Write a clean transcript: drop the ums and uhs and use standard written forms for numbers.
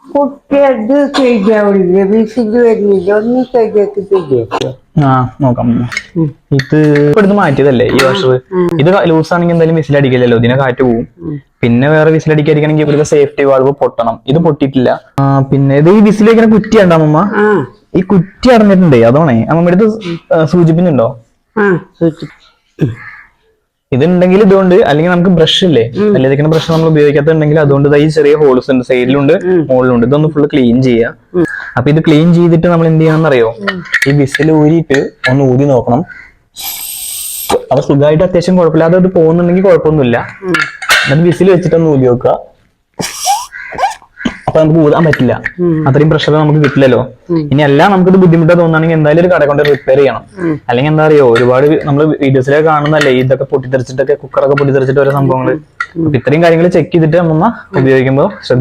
കുട്ടിയത് ശരിയാവില്ല, വിസില് വരുന്നില്ല, ഒന്ന് ശരിയാക്കി ശരിയാക്കുക. നോക്കാം. ഇത് ഇവിടുന്ന് മാറ്റിയതല്ലേ ഈ വാഷർ. ഇത് ലൂസ് ആണെങ്കിൽ എന്തായാലും വിസിലടിക്കില്ലല്ലോ, ഇതിനെ കാറ്റ് പോവും. പിന്നെ വേറെ വിസിലടിക്കാതിരിക്കണമെങ്കിൽ ഇവിടുത്തെ സേഫ്റ്റി വാൾവ് പൊട്ടണം. ഇത് പൊട്ടിയിട്ടില്ല. പിന്നെ ഇത് ഈ വിസിൽ വെക്കുന്ന കുറ്റി ഉണ്ടാവും അമ്മ, ഈ കുറ്റി അടഞ്ഞിട്ടുണ്ടേ, അതാണേ അമ്മ അടുത്ത് സൂചിപ്പിക്കുന്നുണ്ടോ? ഇതുണ്ടെങ്കിൽ ഇതുകൊണ്ട്, അല്ലെങ്കിൽ നമുക്ക് ബ്രഷ് ഇല്ലേ, അല്ലെങ്കിൽ ബ്രഷ് നമ്മൾ ഉപയോഗിക്കാത്തുണ്ടെങ്കിൽ അതുകൊണ്ട് ഈ ചെറിയ ഹോൾസ് ഉണ്ട്, സൈഡിലുണ്ട് മുകളിലുണ്ട്. ഇതൊന്ന് ഫുള്ള് ക്ലീൻ ചെയ്യാം. അപ്പൊ ഇത് ക്ലീൻ ചെയ്തിട്ട് നമ്മൾ എന്ത് ചെയ്യണമെന്ന് അറിയോ? ഈ വിസിൽ ഊരിയിട്ട് ഒന്ന് ഊതി നോക്കണം. അപ്പൊ സുഖമായിട്ട് അത്യാവശ്യം കുഴപ്പമില്ലാതെ അത് പോകുന്നുണ്ടെങ്കിൽ കുഴപ്പമൊന്നുമില്ല. എന്നിട്ട് വിസിൽ വെച്ചിട്ടൊന്ന് ഊതി നോക്കുക. അപ്പൊ നമുക്ക് ഊതാൻ പറ്റില്ല, അത്രയും പ്രഷർ നമുക്ക് കിട്ടില്ലല്ലോ. ഇനി അല്ല നമുക്കിത് ബുദ്ധിമുട്ടാ തോന്നുകയാണെങ്കിൽ എന്തായാലും ഒരു കട കൊണ്ട് റിപ്പയർ ചെയ്യണം. അല്ലെങ്കിൽ എന്താ അറിയോ, ഒരുപാട് നമ്മൾ വീഡിയോസിലൊക്കെ കാണുന്നല്ലേ ഇതൊക്കെ പൊട്ടിത്തെറിച്ചിട്ടൊക്കെ, കുക്കറൊക്കെ പൊട്ടിത്തെറിച്ചിട്ട് ഓരോ സംഭവങ്ങള്. ഇത്രയും കാര്യങ്ങൾ ചെക്ക് ചെയ്തിട്ട് നമ്മ ഉപയോഗിക്കുമ്പോൾ ശ്രദ്ധിക്കുക.